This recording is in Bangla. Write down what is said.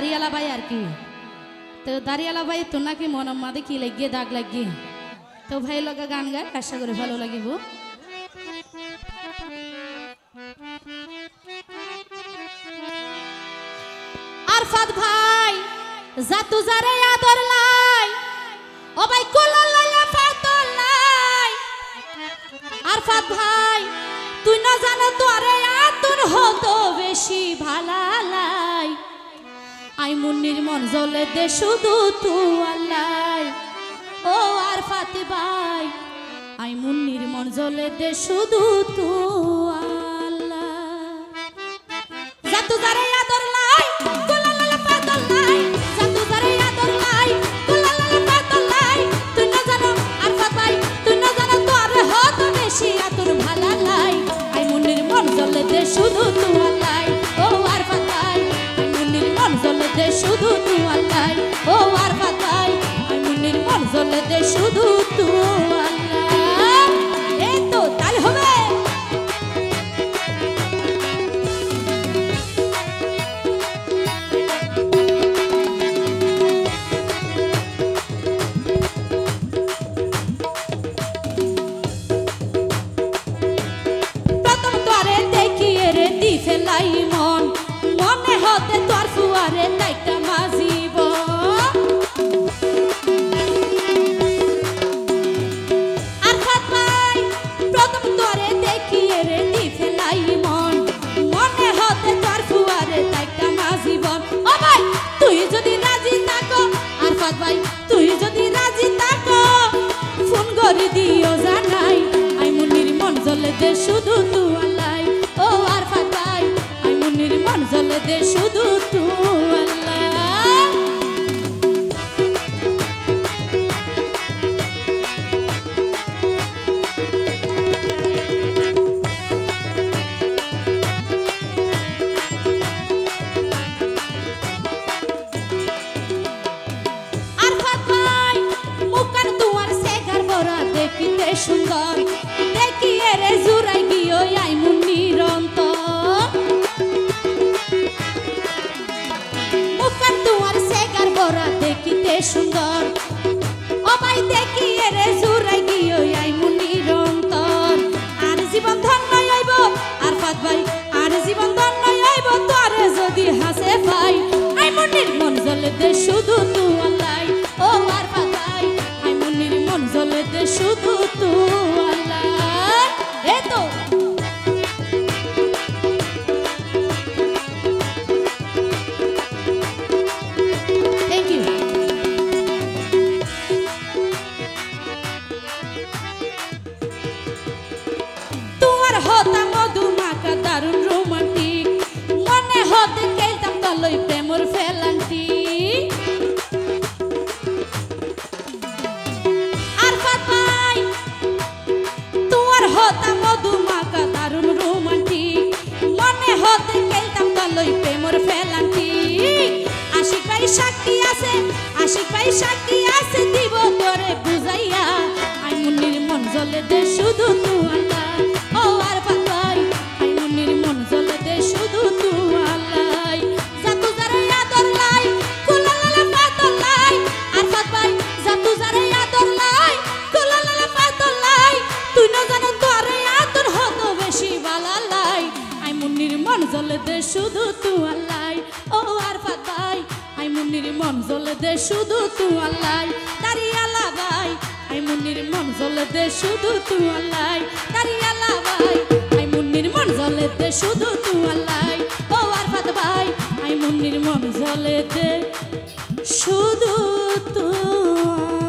দাড়িয়ালা ভাই আর কি তো দাড়িয়ালা ভাই তো নাকি মনের মাঝে কি লাগিয়ে দাগ লাগিয়ে তো ভাই লগা গান গায় আশা করি ভালো লাগিব আরফাত ভাই জাতু জারে আদর লাই ও ভাই কোলা লাইলা ফাতল লাই আরফাত ভাই তুই না জানো তোরে আতুন হতো বেশি ভালা লাই আই মুন্নির মন জ্বলে দে শুধু তুই আল্লাহ ও আরফাত ভাই আই মুন্নির মন জ্বলে দে শুধু তুই আল্লাহ জাতু জারে আদর লাই কোলা লাইলা ফাতল লাই জাতু জারে আদর লাই কোলা লাইলা ফাতল লাই তুই না জানো আরফাত ভাই তুই না জানো তোরে হতো বেশি আতুন ভালা লাই আই মুন্নির মন জ্বলে দে শুধু তুই আল্লাহ ও আরফাত ভাই আই মুন্নির মন জ্বলে দে শুধু তুই আল্লাহ ও আরফাত ভাই আই মুন্নির মন জ্বলে দে শুধু তুই আল্লাহ এই তো তাই হবে প্রথম তোরে দেখিয়ে রে দি ফেলাই মন মনে হতে তোর ফুয়ারে লাইটা মাজিব আরফাত ভাই প্রথম তোরে দেখিয়ে রে দি ফেলাই মন মনে হতে তোর ফুয়ারে লাইটা মাজিব ও ভাই তুই যদি রাজি থাকো আরফাত ভাই তুই যদি রাজি থাকো ফোন করে দিও জানাই আই মুন্নির মন জ্বলে দে শুধু তুই আল্লাহ ও আরফাত ভাই আই মুন্নির মন জ্বলে দে শুধু তুই আল্লাহ আরফাত ভাই মুকার দুয়ার সেগার ভরা দেখিতে সুন্দর দেখিয়ে রে জুরাই গিয়ে আই মুন্নির অন্তর মুকার দুয়ার সেগার ভরা দেখিতে সুন্দর ও ভাই দেখিয়ে রে জুরাই গিয়ে আই মুন্নির অন্তর আর জীবন ধন্য হইব আরফাত ভাই আর জীবন ধন্য হইব তোরে যদি হাসে ভাই আই মুন্নির মন জ্বলে দে শুধু তুই আল্লাহ ও আরফাত ভাই আই মুন্নির মন জ্বলে দে শুধু তুই আল্লাহ এই তো থ্যাংক ইউ তোমার হতা মধু মাখা দারুণ রোমান্টিক মনে হতে খেলতাম তলই প্রেমর ফেলান্টি আরফাত ভাই তোমার হতা মধু মাখা দারুণ রোমান্টিক মনে হতে খেলতাম তলই প্রেমর ফেলান্টি আশিক ভাই সাক্ষী আছে আশিক ভাই সাক্ষী আছে দিব তোরে বুঝাইয়া আই মুন্নির মন জ্বলে দে শুধু তুই আল্লাহ ও আরফাত ভাই আই মুন্নির মন জ্বলে দে শুধু তুই আল্লাহ জাতু জারে আদর লাই কোলা লাইলা ফাতল লাই আরফাত ভাই জাতু জারে আদর লাই কোলা লাইলা ফাতল লাই তুই না জানো তোরে আদর হতো বেশি ভালা লাই আই মুন্নির মন জ্বলে দে শুধু তুই আল্লাহ ও আরফাত ভাই আই মুন্নির মন জ্বলে দে শুধু তুই আল্লাহ দাড়িয়ালা ভাই আই মুন্নির মন জ্বলে দে শুধু তুই আল্লাহ দাড়িয়ালা ভাই আই মুন্নির মন জ্বলে দে শুধু তুই আল্লাহ ও আরফাত ভাই আই মুন্নির মন জ্বলে দে শুধু তুই